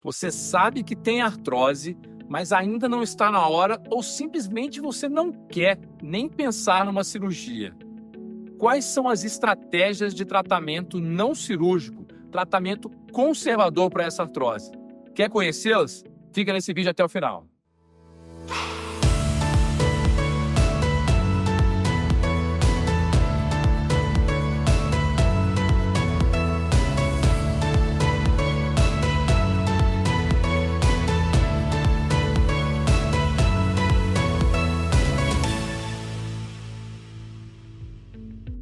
Você sabe que tem artrose, mas ainda não está na hora ou simplesmente você não quer nem pensar numa cirurgia. Quais são as estratégias de tratamento não cirúrgico, tratamento conservador para essa artrose? Quer conhecê-las? Fica nesse vídeo até o final.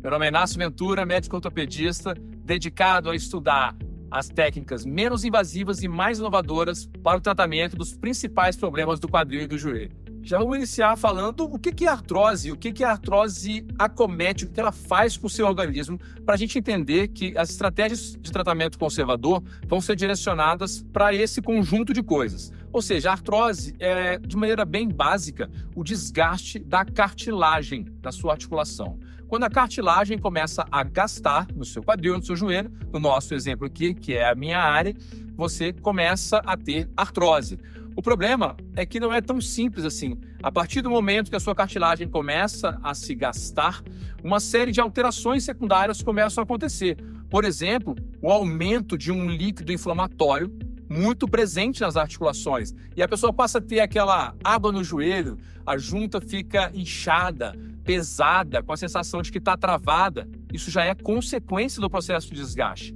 Meu nome é Inácio Ventura, médico ortopedista, dedicado a estudar as técnicas menos invasivas e mais inovadoras para o tratamento dos principais problemas do quadril e do joelho. Já vamos iniciar falando o que é artrose, o que a artrose acomete, o que ela faz com o seu organismo, para a gente entender que as estratégias de tratamento conservador vão ser direcionadas para esse conjunto de coisas. Ou seja, a artrose é, de maneira bem básica, o desgaste da cartilagem da sua articulação. Quando a cartilagem começa a gastar no seu quadril, no seu joelho, no nosso exemplo aqui, que é a minha área, você começa a ter artrose. O problema é que não é tão simples assim. A partir do momento que a sua cartilagem começa a se gastar, uma série de alterações secundárias começam a acontecer. Por exemplo, o aumento de um líquido inflamatório muito presente nas articulações. E a pessoa passa a ter aquela água no joelho, a junta fica inchada, pesada, com a sensação de que está travada. Isso já é consequência do processo de desgaste.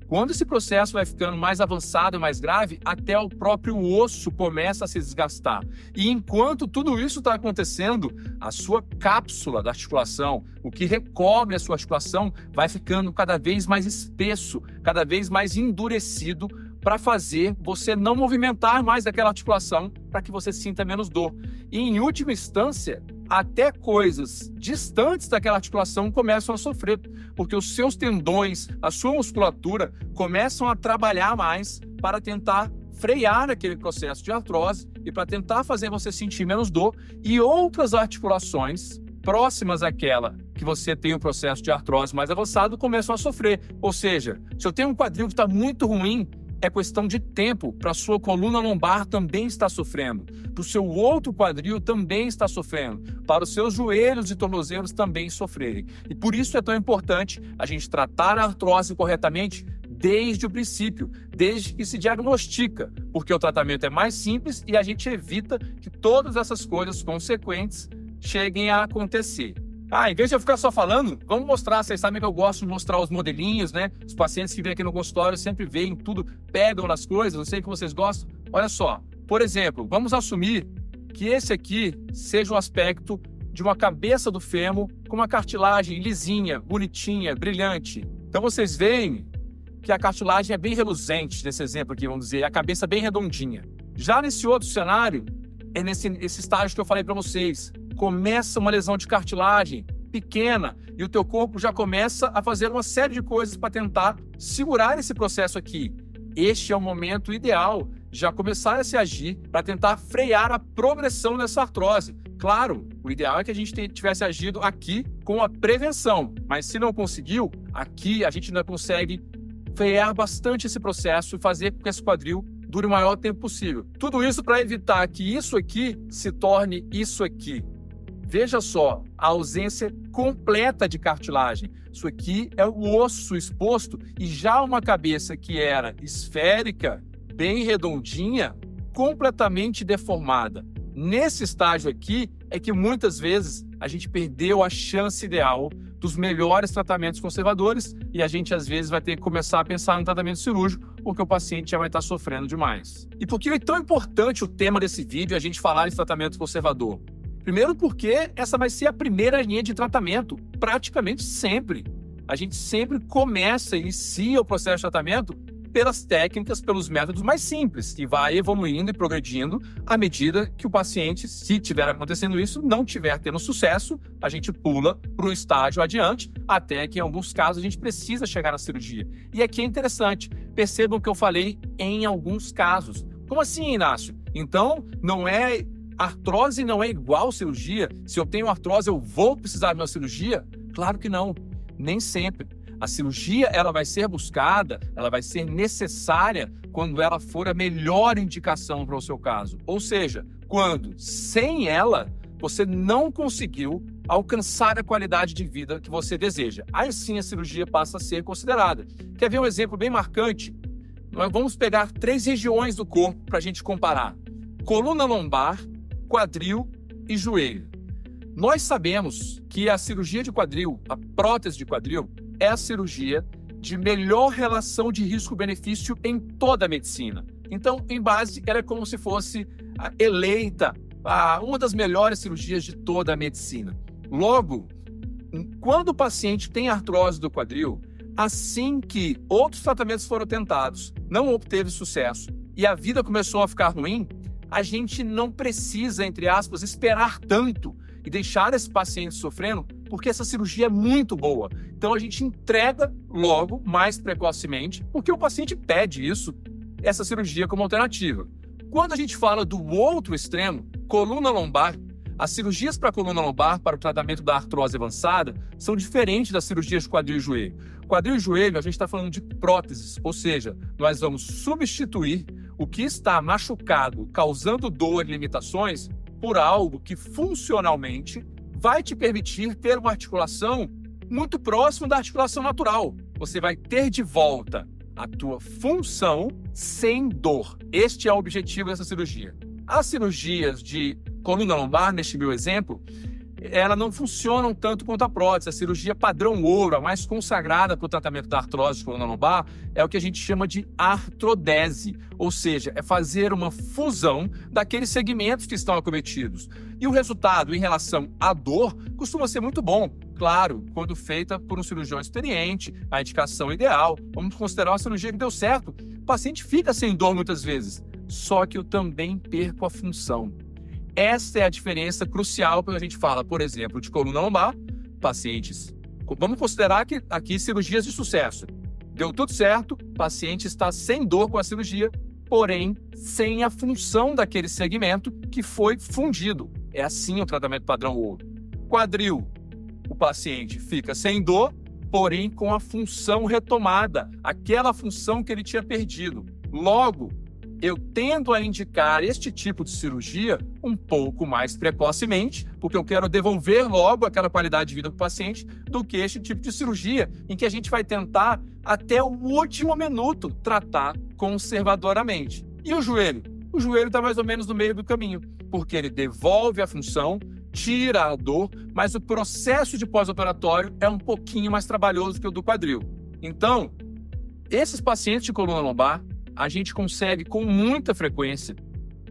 Quando esse processo vai ficando mais avançado e mais grave, até o próprio osso começa a se desgastar. E enquanto tudo isso está acontecendo, a sua cápsula da articulação, o que recobre a sua articulação, vai ficando cada vez mais espesso, cada vez mais endurecido, para fazer você não movimentar mais aquela articulação, para que você sinta menos dor. E, em última instância, até coisas distantes daquela articulação começam a sofrer, porque os seus tendões, a sua musculatura começam a trabalhar mais para tentar frear aquele processo de artrose e para tentar fazer você sentir menos dor, e outras articulações próximas àquela que você tem um processo de artrose mais avançado começam a sofrer. Ou seja, se eu tenho um quadril que está muito ruim, é questão de tempo para a sua coluna lombar também estar sofrendo, para o seu outro quadril também está sofrendo, para os seus joelhos e tornozelos também sofrerem. E por isso é tão importante a gente tratar a artrose corretamente desde o princípio, desde que se diagnostica, porque o tratamento é mais simples e a gente evita que todas essas coisas consequentes cheguem a acontecer. Em vez de eu ficar só falando, vamos mostrar. Vocês sabem que eu gosto de mostrar os modelinhos, né? Os pacientes que vêm aqui no consultório sempre veem tudo, pegam nas coisas, eu sei que vocês gostam. Olha só, por exemplo, vamos assumir que esse aqui seja o aspecto de uma cabeça do fêmur com uma cartilagem lisinha, bonitinha, brilhante. Então vocês veem que a cartilagem é bem reluzente nesse exemplo aqui, vamos dizer, a cabeça bem redondinha. Já nesse outro cenário, é nesse estágio que eu falei para vocês. Começa uma lesão de cartilagem pequena e o teu corpo já começa a fazer uma série de coisas para tentar segurar esse processo aqui. Este é o momento ideal de já começar a se agir para tentar frear a progressão dessa artrose. Claro, o ideal é que a gente tivesse agido aqui com a prevenção, mas se não conseguiu, aqui a gente ainda consegue frear bastante esse processo e fazer com que esse quadril dure o maior tempo possível. Tudo isso para evitar que isso aqui se torne isso aqui. Veja só, a ausência completa de cartilagem. Isso aqui é o osso exposto e já uma cabeça que era esférica, bem redondinha, completamente deformada. Nesse estágio aqui é que muitas vezes a gente perdeu a chance ideal dos melhores tratamentos conservadores e a gente às vezes vai ter que começar a pensar no tratamento cirúrgico porque o paciente já vai estar sofrendo demais. E por que é tão importante o tema desse vídeo a gente falar em tratamento conservador? Primeiro porque essa vai ser a primeira linha de tratamento, praticamente sempre. A gente sempre inicia o processo de tratamento pelas técnicas, pelos métodos mais simples, e vai evoluindo e progredindo à medida que o paciente, se tiver acontecendo isso, não tiver tendo sucesso, a gente pula para um estágio adiante, até que em alguns casos a gente precisa chegar na cirurgia. E aqui é interessante, percebam que eu falei em alguns casos. Como assim, Inácio? Então, artrose não é igual cirurgia? Se eu tenho artrose, eu vou precisar de uma cirurgia? Claro que não, nem sempre. A cirurgia ela vai ser buscada, ela vai ser necessária quando ela for a melhor indicação para o seu caso. Ou seja, quando, sem ela, você não conseguiu alcançar a qualidade de vida que você deseja. Aí sim a cirurgia passa a ser considerada. Quer ver um exemplo bem marcante? Nós vamos pegar 3 regiões do corpo para a gente comparar: coluna lombar, quadril e joelho. Nós sabemos que a cirurgia de quadril, a prótese de quadril, é a cirurgia de melhor relação de risco-benefício em toda a medicina. Então, em base, ela é como se fosse eleita uma das melhores cirurgias de toda a medicina. Logo, quando o paciente tem artrose do quadril, assim que outros tratamentos foram tentados, não obteve sucesso e a vida começou a ficar ruim, a gente não precisa, entre aspas, esperar tanto e deixar esse paciente sofrendo, porque essa cirurgia é muito boa. Então a gente entrega logo, mais precocemente, porque o paciente pede isso, essa cirurgia como alternativa. Quando a gente fala do outro extremo, coluna lombar, as cirurgias para coluna lombar, para o tratamento da artrose avançada, são diferentes das cirurgias de quadril e joelho. Quadril e joelho, a gente está falando de próteses, ou seja, nós vamos substituir o que está machucado, causando dor e limitações, por algo que funcionalmente vai te permitir ter uma articulação muito próxima da articulação natural. Você vai ter de volta a tua função sem dor. Este é o objetivo dessa cirurgia. As cirurgias de coluna lombar, neste meu exemplo, elas não funcionam tanto quanto a prótese. A cirurgia padrão ouro, a mais consagrada para o tratamento da artrose de coluna lombar, é o que a gente chama de artrodese, ou seja, é fazer uma fusão daqueles segmentos que estão acometidos. E o resultado em relação à dor costuma ser muito bom. Claro, quando feita por um cirurgião experiente, a indicação ideal, vamos considerar uma cirurgia que deu certo. O paciente fica sem dor muitas vezes, só que eu também perco a função. Essa é a diferença crucial quando a gente fala, por exemplo, de coluna lombar, pacientes. Vamos considerar que aqui cirurgias de sucesso. Deu tudo certo, o paciente está sem dor com a cirurgia, porém sem a função daquele segmento que foi fundido. É assim o tratamento padrão ouro. Quadril, o paciente fica sem dor, porém com a função retomada, aquela função que ele tinha perdido. Logo, eu tendo a indicar este tipo de cirurgia um pouco mais precocemente, porque eu quero devolver logo aquela qualidade de vida para o paciente, do que este tipo de cirurgia em que a gente vai tentar até o último minuto tratar conservadoramente. E o joelho? O joelho está mais ou menos no meio do caminho, porque ele devolve a função, tira a dor, mas o processo de pós-operatório é um pouquinho mais trabalhoso que o do quadril. Então, esses pacientes de coluna lombar, a gente consegue com muita frequência,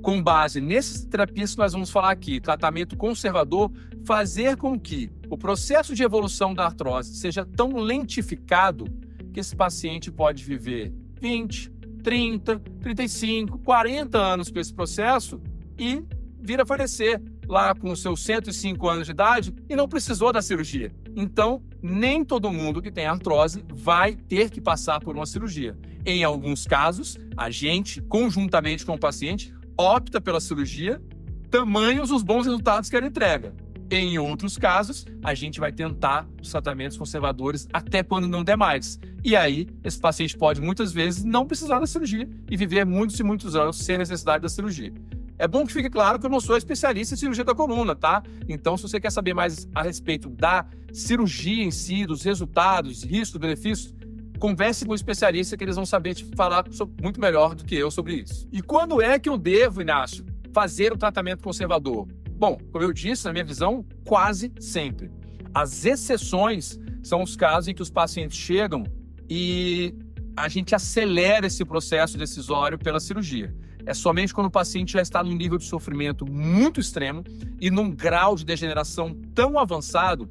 com base nessas terapias que nós vamos falar aqui, tratamento conservador, fazer com que o processo de evolução da artrose seja tão lentificado que esse paciente pode viver 20, 30, 35, 40 anos com esse processo e vir a falecer lá com os seus 105 anos de idade e não precisou da cirurgia. Então, nem todo mundo que tem artrose vai ter que passar por uma cirurgia. Em alguns casos, a gente, conjuntamente com o paciente, opta pela cirurgia, tamanhos os bons resultados que ela entrega. Em outros casos, a gente vai tentar os tratamentos conservadores até quando não der mais. E aí, esse paciente pode, muitas vezes, não precisar da cirurgia e viver muitos e muitos anos sem necessidade da cirurgia. É bom que fique claro que eu não sou especialista em cirurgia da coluna, tá? Então, se você quer saber mais a respeito da cirurgia em si, dos resultados, riscos, benefícios, converse com um especialista que eles vão saber te falar muito melhor do que eu sobre isso. E quando é que eu devo, Inácio, fazer o tratamento conservador? Bom, como eu disse, na minha visão, quase sempre. As exceções são os casos em que os pacientes chegam e a gente acelera esse processo decisório pela cirurgia. É somente quando o paciente já está num nível de sofrimento muito extremo e num grau de degeneração tão avançado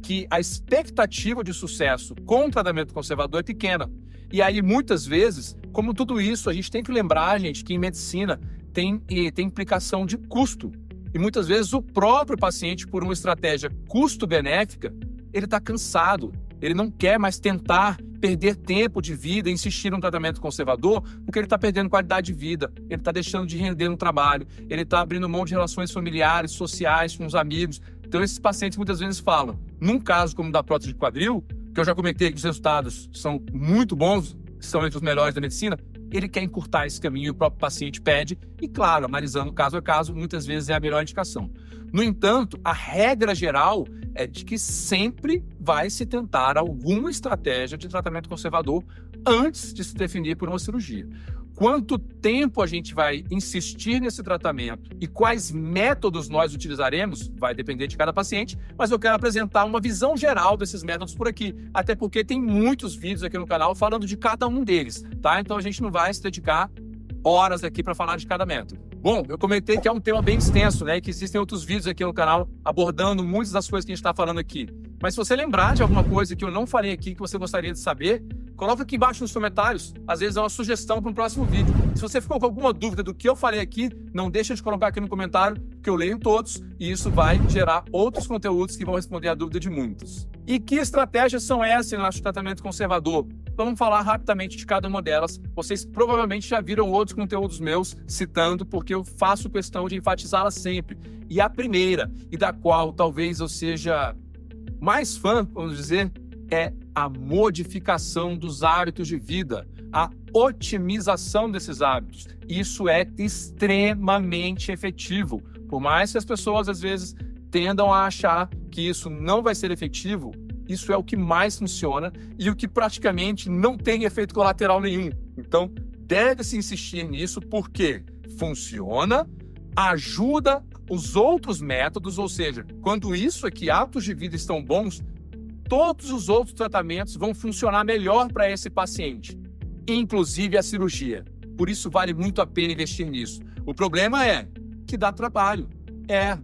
que a expectativa de sucesso com o tratamento conservador é pequena. E aí, muitas vezes, como tudo isso, a gente tem que lembrar, gente, que em medicina tem implicação de custo. E muitas vezes o próprio paciente, por uma estratégia custo-benéfica, ele está cansado. Ele não quer mais tentar perder tempo de vida, insistir num tratamento conservador, porque ele está perdendo qualidade de vida, ele está deixando de render no trabalho, ele está abrindo mão de relações familiares, sociais, com os amigos. Então, esses pacientes muitas vezes falam, num caso como o da prótese de quadril, que eu já comentei que os resultados são muito bons, são entre os melhores da medicina, ele quer encurtar esse caminho e o próprio paciente pede, e claro, analisando caso a caso, muitas vezes é a melhor indicação. No entanto, a regra geral é de que sempre vai se tentar alguma estratégia de tratamento conservador antes de se definir por uma cirurgia. Quanto tempo a gente vai insistir nesse tratamento e quais métodos nós utilizaremos vai depender de cada paciente, mas eu quero apresentar uma visão geral desses métodos por aqui, até porque tem muitos vídeos aqui no canal falando de cada um deles, tá? Então a gente não vai se dedicar horas aqui para falar de cada método. Bom, eu comentei que é um tema bem extenso, né? E que existem outros vídeos aqui no canal abordando muitas das coisas que a gente está falando aqui. Mas se você lembrar de alguma coisa que eu não falei aqui que você gostaria de saber, coloca aqui embaixo nos comentários. Às vezes é uma sugestão para um próximo vídeo. Se você ficou com alguma dúvida do que eu falei aqui, não deixa de colocar aqui no comentário, que eu leio todos e isso vai gerar outros conteúdos que vão responder a dúvida de muitos. E que estratégias são essas no nosso tratamento conservador? Vamos falar rapidamente de cada uma delas. Vocês provavelmente já viram outros conteúdos meus citando, porque eu faço questão de enfatizá-las sempre. E a primeira, e da qual talvez eu seja mais fã, vamos dizer, é a modificação dos hábitos de vida, a otimização desses hábitos. Isso é extremamente efetivo. Por mais que as pessoas, às vezes, tendam a achar que isso não vai ser efetivo, isso é o que mais funciona e o que praticamente não tem efeito colateral nenhum. Então, deve-se insistir nisso porque funciona, ajuda os outros métodos, ou seja, quando isso aqui, hábitos de vida estão bons, todos os outros tratamentos vão funcionar melhor para esse paciente, inclusive a cirurgia. Por isso vale muito a pena investir nisso. O problema é que dá trabalho.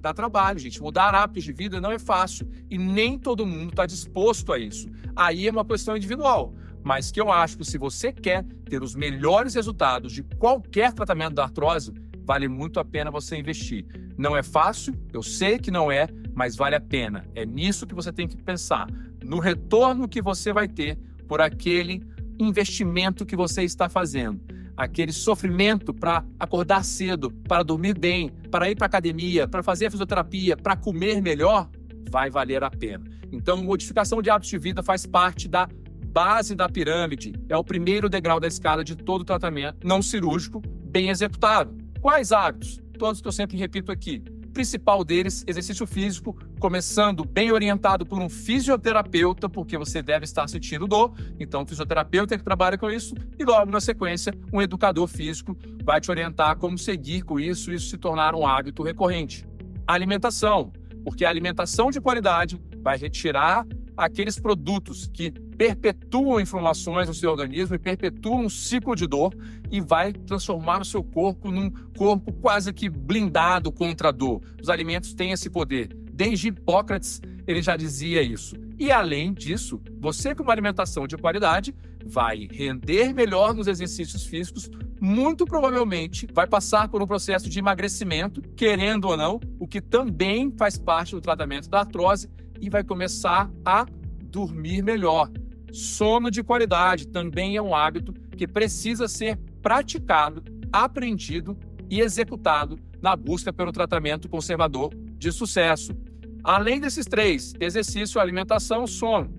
Dá trabalho, gente. Mudar hábitos de vida não é fácil e nem todo mundo está disposto a isso. Aí é uma questão individual, mas que eu acho que se você quer ter os melhores resultados de qualquer tratamento da artrose, vale muito a pena você investir. Não é fácil, eu sei que não é, mas vale a pena. É nisso que você tem que pensar, no retorno que você vai ter por aquele investimento que você está fazendo. Aquele sofrimento para acordar cedo, para dormir bem, para ir para a academia, para fazer a fisioterapia, para comer melhor, vai valer a pena. Então, modificação de hábitos de vida faz parte da base da pirâmide. É o primeiro degrau da escada de todo tratamento não cirúrgico bem executado. Quais hábitos? Todos que eu sempre repito aqui. Principal deles, exercício físico, começando bem orientado por um fisioterapeuta, porque você deve estar sentindo dor, então o fisioterapeuta que trabalha com isso, e logo na sequência, um educador físico vai te orientar como seguir com isso e isso se tornar um hábito recorrente. Alimentação, porque a alimentação de qualidade vai retirar aqueles produtos que perpetuam inflamações no seu organismo e perpetuam um ciclo de dor e vai transformar o seu corpo num corpo quase que blindado contra a dor. Os alimentos têm esse poder. Desde Hipócrates, ele já dizia isso. E além disso, você com uma alimentação de qualidade vai render melhor nos exercícios físicos, muito provavelmente vai passar por um processo de emagrecimento, querendo ou não, o que também faz parte do tratamento da artrose, e vai começar a dormir melhor. Sono de qualidade também é um hábito que precisa ser praticado, aprendido e executado na busca pelo tratamento conservador de sucesso. Além desses três, exercício, alimentação, sono,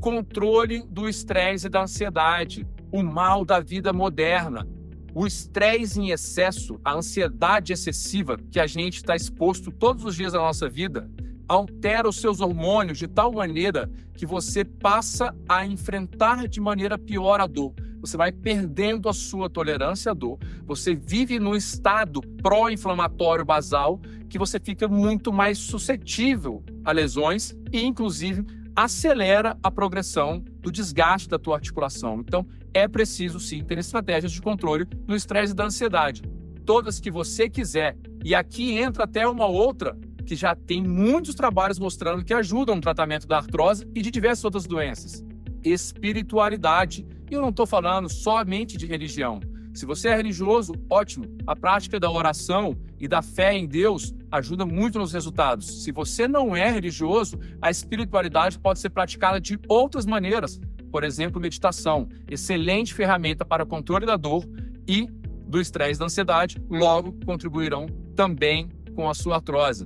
controle do estresse e da ansiedade, o mal da vida moderna. O estresse em excesso, a ansiedade excessiva que a gente está exposto todos os dias da nossa vida, altera os seus hormônios de tal maneira que você passa a enfrentar de maneira pior a dor. Você vai perdendo a sua tolerância à dor. Você vive num estado pró-inflamatório basal que você fica muito mais suscetível a lesões e, inclusive, acelera a progressão do desgaste da tua articulação. Então, é preciso, sim, ter estratégias de controle do estresse e da ansiedade. Todas que você quiser. E aqui entra até uma outra que já tem muitos trabalhos mostrando que ajudam no tratamento da artrose e de diversas outras doenças. Espiritualidade. E eu não estou falando somente de religião. Se você é religioso, ótimo. A prática da oração e da fé em Deus ajuda muito nos resultados. Se você não é religioso, a espiritualidade pode ser praticada de outras maneiras. Por exemplo, meditação. Excelente ferramenta para o controle da dor e do estresse e da ansiedade. Logo, contribuirão também com a sua artrose.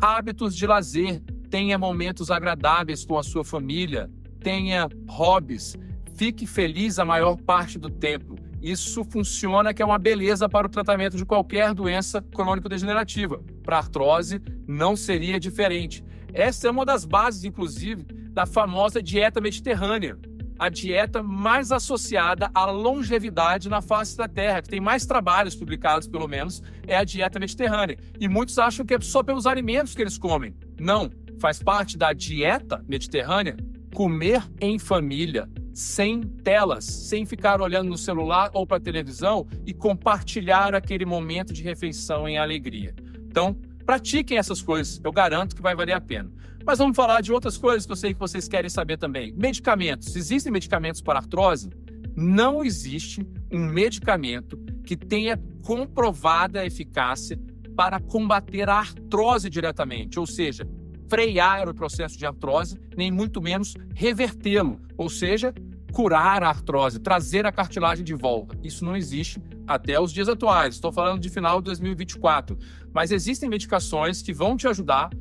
Hábitos de lazer. Tenha momentos agradáveis com a sua família. Tenha hobbies. Fique feliz a maior parte do tempo. Isso funciona que é uma beleza para o tratamento de qualquer doença crônico-degenerativa. Para artrose, não seria diferente. Essa é uma das bases, inclusive, da famosa dieta mediterrânea, a dieta mais associada à longevidade na face da Terra, que tem mais trabalhos publicados, pelo menos, é a dieta mediterrânea. E muitos acham que é só pelos alimentos que eles comem. Não, faz parte da dieta mediterrânea comer em família, sem telas, sem ficar olhando no celular ou para a televisão e compartilhar aquele momento de refeição em alegria. Então, pratiquem essas coisas, eu garanto que vai valer a pena. Mas vamos falar de outras coisas que eu sei que vocês querem saber também. Medicamentos. Existem medicamentos para artrose? Não existe um medicamento que tenha comprovada eficácia para combater a artrose diretamente, ou seja, frear o processo de artrose, nem muito menos revertê-lo, ou seja, curar a artrose, trazer a cartilagem de volta. Isso não existe até os dias atuais. Estou falando de final de 2024. Mas existem medicações que vão te ajudar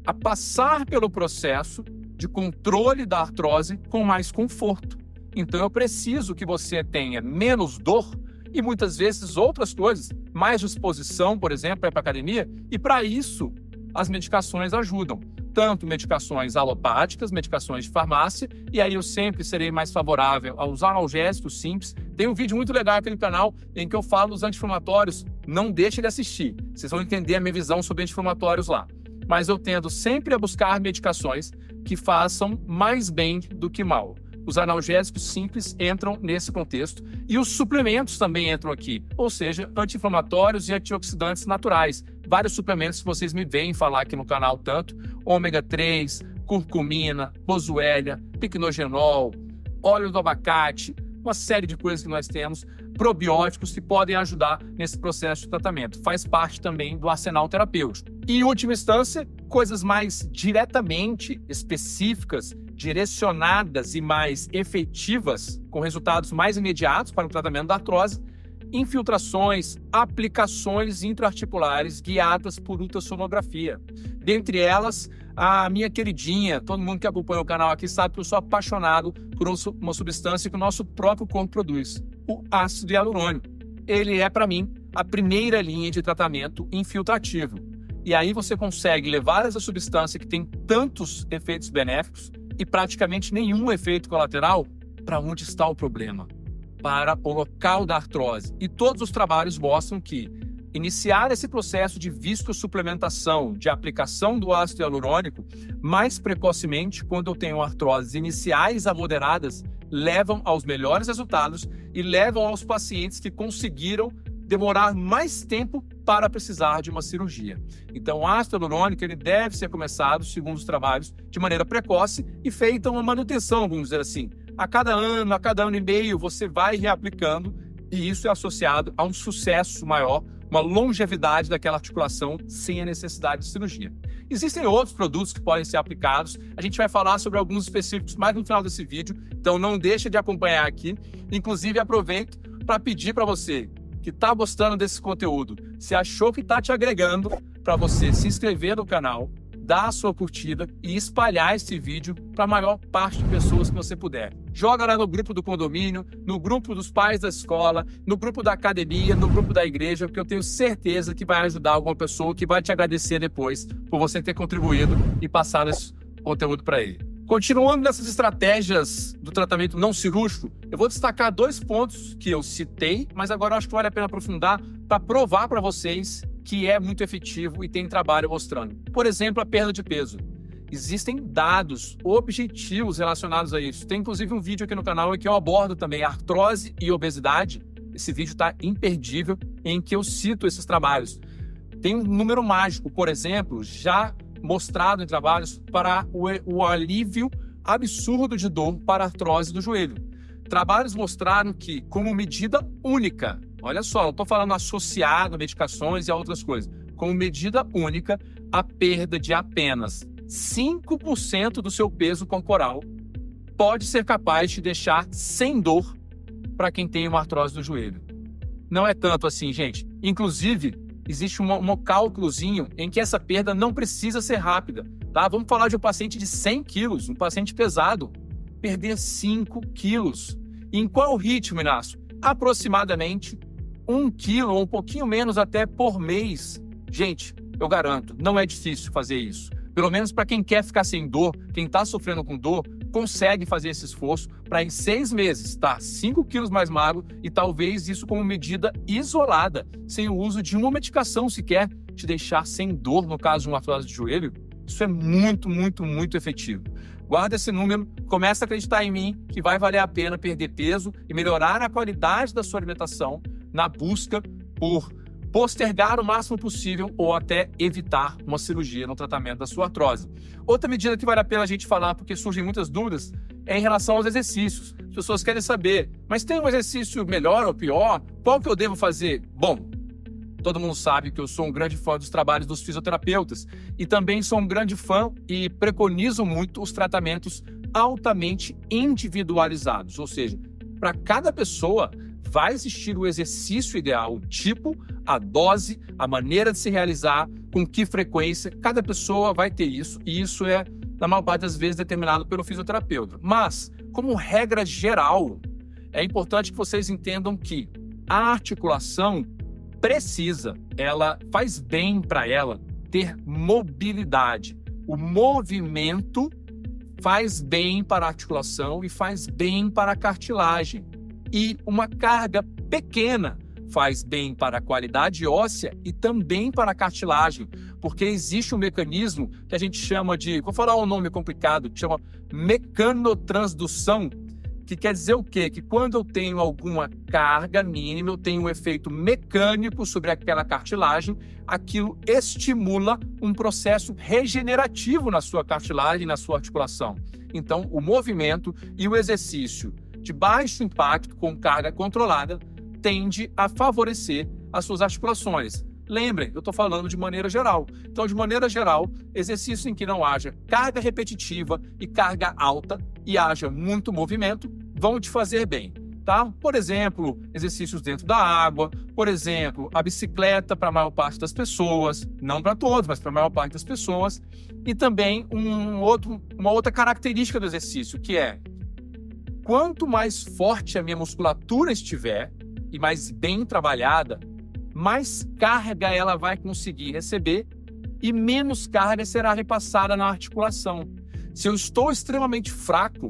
a passar pelo processo de controle da artrose com mais conforto. Então eu preciso que você tenha menos dor e muitas vezes outras coisas, mais disposição, por exemplo, para ir para a academia, e para isso as medicações ajudam. Tanto medicações alopáticas, medicações de farmácia, e aí eu sempre serei mais favorável aos analgésicos simples. Tem um vídeo muito legal aqui no canal em que eu falo dos anti-inflamatórios, não deixe de assistir, vocês vão entender a minha visão sobre anti-inflamatórios lá. Mas eu tendo sempre a buscar medicações que façam mais bem do que mal. Os analgésicos simples entram nesse contexto e os suplementos também entram aqui, ou seja, anti-inflamatórios e antioxidantes naturais. Vários suplementos que vocês me veem falar aqui no canal, tanto ômega 3, curcumina, boswellia, picnogenol, óleo do abacate, uma série de coisas que nós temos, probióticos que podem ajudar nesse processo de tratamento. Faz parte também do arsenal terapêutico. E, em última instância, coisas mais diretamente específicas, direcionadas e mais efetivas, com resultados mais imediatos para o tratamento da artrose, infiltrações, aplicações intraarticulares guiadas por ultrassonografia. Dentre elas, a minha queridinha, todo mundo que acompanha o canal aqui sabe que eu sou apaixonado por uma substância que o nosso próprio corpo produz, o ácido hialurônico. Ele é, para mim, a primeira linha de tratamento infiltrativo. E aí você consegue levar essa substância que tem tantos efeitos benéficos e praticamente nenhum efeito colateral para onde está o problema, para o local da artrose. E todos os trabalhos mostram que iniciar esse processo de viscosuplementação, de aplicação do ácido hialurônico, mais precocemente, quando eu tenho artroses iniciais a moderadas, levam aos melhores resultados e levam aos pacientes que conseguiram demorar mais tempo para precisar de uma cirurgia. Então, o ácido hialurônico ele deve ser começado, segundo os trabalhos, de maneira precoce e feita uma manutenção, vamos dizer assim. A cada ano e meio, você vai reaplicando e isso é associado a um sucesso maior, uma longevidade daquela articulação sem a necessidade de cirurgia. Existem outros produtos que podem ser aplicados, a gente vai falar sobre alguns específicos mais no final desse vídeo, então não deixe de acompanhar aqui. Inclusive, aproveito para pedir para você que está gostando desse conteúdo, se achou que está te agregando, para você se inscrever no canal, dar a sua curtida e espalhar esse vídeo para a maior parte de pessoas que você puder. Joga lá no grupo do condomínio, no grupo dos pais da escola, no grupo da academia, no grupo da igreja, porque eu tenho certeza que vai ajudar alguma pessoa que vai te agradecer depois por você ter contribuído e passado esse conteúdo para ele. Continuando nessas estratégias do tratamento não cirúrgico, eu vou destacar 2 pontos que eu citei, mas agora eu acho que vale a pena aprofundar para provar para vocês que é muito efetivo e tem trabalho mostrando. Por exemplo, a perda de peso. Existem dados objetivos relacionados a isso. Tem inclusive um vídeo aqui no canal em que eu abordo também artrose e obesidade. Esse vídeo está imperdível, em que eu cito esses trabalhos. Tem um número mágico, por exemplo, já mostrado em trabalhos para o alívio absurdo de dor para a artrose do joelho. Trabalhos mostraram que, como medida única, olha só, não estou falando associado a medicações e a outras coisas, como medida única, a perda de apenas 5% do seu peso corporal pode ser capaz de deixar sem dor para quem tem uma artrose do joelho. Não é tanto assim, gente. Inclusive, existe um cálculozinho em que essa perda não precisa ser rápida. Tá? Vamos falar de um paciente de 100 quilos, um paciente pesado. Perder 5 quilos. E em qual ritmo, Inácio? aproximadamente 1 quilo ou um pouquinho menos até por mês. Gente, eu garanto, não é difícil fazer isso. Pelo menos para quem quer ficar sem dor, quem está sofrendo com dor, consegue fazer esse esforço para em 6 meses estar 5 quilos mais magro e talvez isso como medida isolada, sem o uso de uma medicação sequer, te deixar sem dor no caso de uma artrose de joelho. Isso é muito, muito, muito efetivo. Guarda esse número, começa a acreditar em mim que vai valer a pena perder peso e melhorar a qualidade da sua alimentação na busca por postergar o máximo possível ou até evitar uma cirurgia no tratamento da sua artrose. Outra medida que vale a pena a gente falar, porque surgem muitas dúvidas, é em relação aos exercícios. As pessoas querem saber, mas tem um exercício melhor ou pior? Qual que eu devo fazer? Bom, todo mundo sabe que eu sou um grande fã dos trabalhos dos fisioterapeutas e também sou um grande fã e preconizo muito os tratamentos altamente individualizados, ou seja, para cada pessoa vai existir o exercício ideal, o tipo, a dose, a maneira de se realizar, com que frequência, cada pessoa vai ter isso, e isso é, na maior parte das vezes, determinado pelo fisioterapeuta. Mas, como regra geral, é importante que vocês entendam que a articulação precisa, ela faz bem para ela ter mobilidade. O movimento faz bem para a articulação e faz bem para a cartilagem. E uma carga pequena faz bem para a qualidade óssea e também para a cartilagem, porque existe um mecanismo que a gente chama de, vou falar um nome complicado, que chama mecanotransdução, que quer dizer o quê? Que quando eu tenho alguma carga mínima, eu tenho um efeito mecânico sobre aquela cartilagem, aquilo estimula um processo regenerativo na sua cartilagem, na sua articulação. Então, o movimento e o exercício de baixo impacto com carga controlada tende a favorecer as suas articulações. Lembrem, eu estou falando de maneira geral. Então, de maneira geral, exercício em que não haja carga repetitiva e carga alta e haja muito movimento vão te fazer bem, tá? Por exemplo, exercícios dentro da água, por exemplo, a bicicleta para a maior parte das pessoas, não para todos, mas para a maior parte das pessoas, e também uma outra característica do exercício, que é quanto mais forte a minha musculatura estiver e mais bem trabalhada, mais carga ela vai conseguir receber e menos carga será repassada na articulação. Se eu estou extremamente fraco,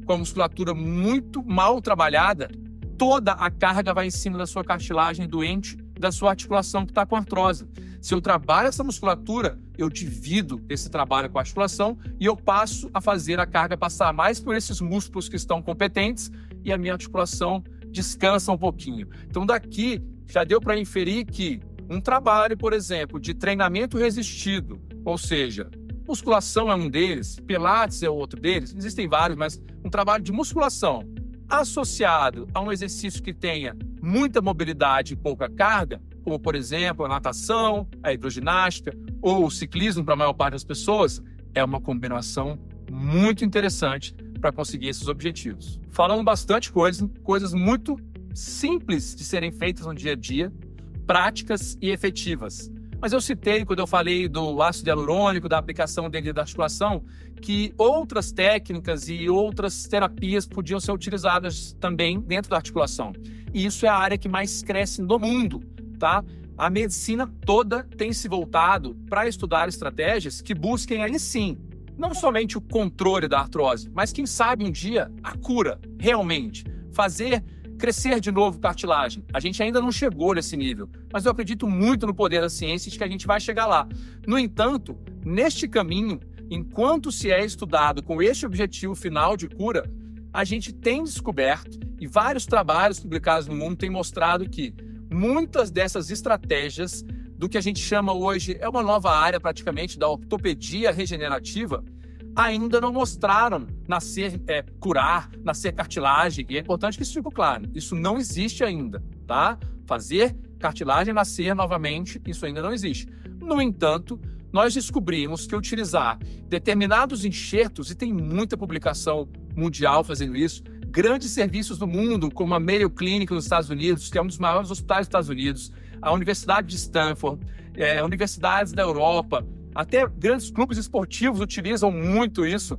com a musculatura muito mal trabalhada, toda a carga vai em cima da sua cartilagem doente, da sua articulação que está com artrose. Se eu trabalho essa musculatura, eu divido esse trabalho com a articulação e eu passo a fazer a carga passar mais por esses músculos que estão competentes e a minha articulação descansa um pouquinho. Então daqui já deu para inferir que um trabalho, por exemplo, de treinamento resistido, ou seja, musculação é um deles, pilates é outro deles, existem vários, mas um trabalho de musculação associado a um exercício que tenha muita mobilidade e pouca carga, como, por exemplo, a natação, a hidroginástica ou o ciclismo para a maior parte das pessoas, é uma combinação muito interessante para conseguir esses objetivos. Falando bastante coisas muito simples de serem feitas no dia a dia, práticas e efetivas. Mas eu citei, quando eu falei do ácido hialurônico, da aplicação dentro da articulação, que outras técnicas e outras terapias podiam ser utilizadas também dentro da articulação. E isso é a área que mais cresce no mundo, tá? A medicina toda tem se voltado para estudar estratégias que busquem aí sim, não somente o controle da artrose, mas quem sabe um dia a cura, realmente. Fazer crescer de novo cartilagem. A gente ainda não chegou nesse nível, mas eu acredito muito no poder da ciência e de que a gente vai chegar lá. No entanto, neste caminho, enquanto se é estudado com este objetivo final de cura, a gente tem descoberto, e vários trabalhos publicados no mundo têm mostrado que muitas dessas estratégias do que a gente chama hoje, é uma nova área praticamente da ortopedia regenerativa, ainda não mostraram curar, nascer cartilagem, e é importante que isso fique claro, isso não existe ainda, tá? Fazer cartilagem nascer novamente, isso ainda não existe. No entanto, nós descobrimos que utilizar determinados enxertos, e tem muita publicação mundial fazendo isso, grandes serviços do mundo, como a Mayo Clinic nos Estados Unidos, que é um dos maiores hospitais dos Estados Unidos, a Universidade de Stanford, universidades da Europa, até grandes clubes esportivos utilizam muito isso.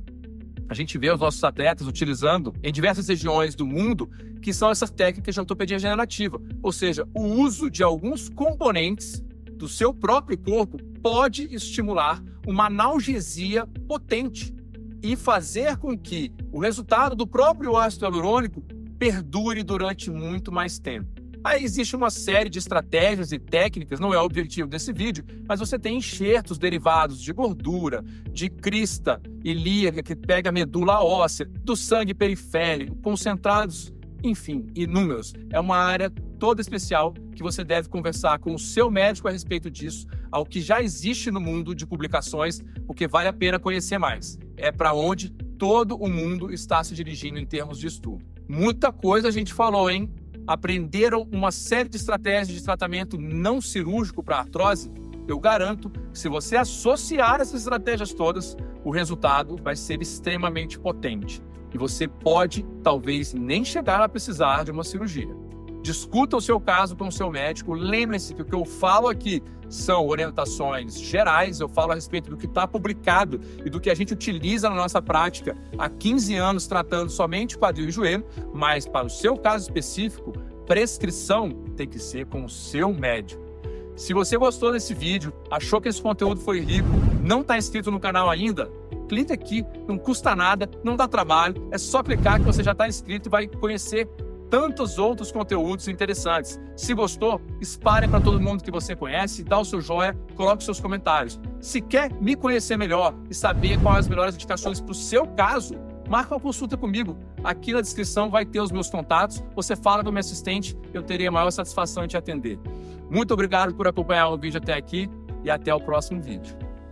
A gente vê os nossos atletas utilizando em diversas regiões do mundo que são essas técnicas de ortopedia regenerativa. Ou seja, o uso de alguns componentes do seu próprio corpo pode estimular uma analgesia potente e fazer com que o resultado do próprio ácido hialurônico perdure durante muito mais tempo. Aí existe uma série de estratégias e técnicas, não é o objetivo desse vídeo, mas você tem enxertos derivados de gordura, de crista ilíaca que pega a medula óssea, do sangue periférico, concentrados, enfim, inúmeros. É uma área toda especial que você deve conversar com o seu médico a respeito disso, ao que já existe no mundo de publicações, porque vale a pena conhecer mais. É para onde todo o mundo está se dirigindo em termos de estudo. Muita coisa a gente falou, hein? Aprenderam uma série de estratégias de tratamento não cirúrgico para artrose? Eu garanto que se você associar essas estratégias todas, o resultado vai ser extremamente potente. E você pode, talvez, nem chegar a precisar de uma cirurgia. Discuta o seu caso com o seu médico. Lembre-se que o que eu falo aqui são orientações gerais, eu falo a respeito do que está publicado e do que a gente utiliza na nossa prática há 15 anos tratando somente quadril e joelho, mas para o seu caso específico, prescrição tem que ser com o seu médico. Se você gostou desse vídeo, achou que esse conteúdo foi rico, não está inscrito no canal ainda, clique aqui, não custa nada, não dá trabalho, é só clicar que você já está inscrito e vai conhecer tantos outros conteúdos interessantes. Se gostou, espalhe para todo mundo que você conhece, dá o seu joinha, coloque seus comentários. Se quer me conhecer melhor e saber quais as melhores indicações para o seu caso, marca uma consulta comigo. Aqui na descrição vai ter os meus contatos. Você fala com o meu assistente, eu terei a maior satisfação em te atender. Muito obrigado por acompanhar o vídeo até aqui e até o próximo vídeo.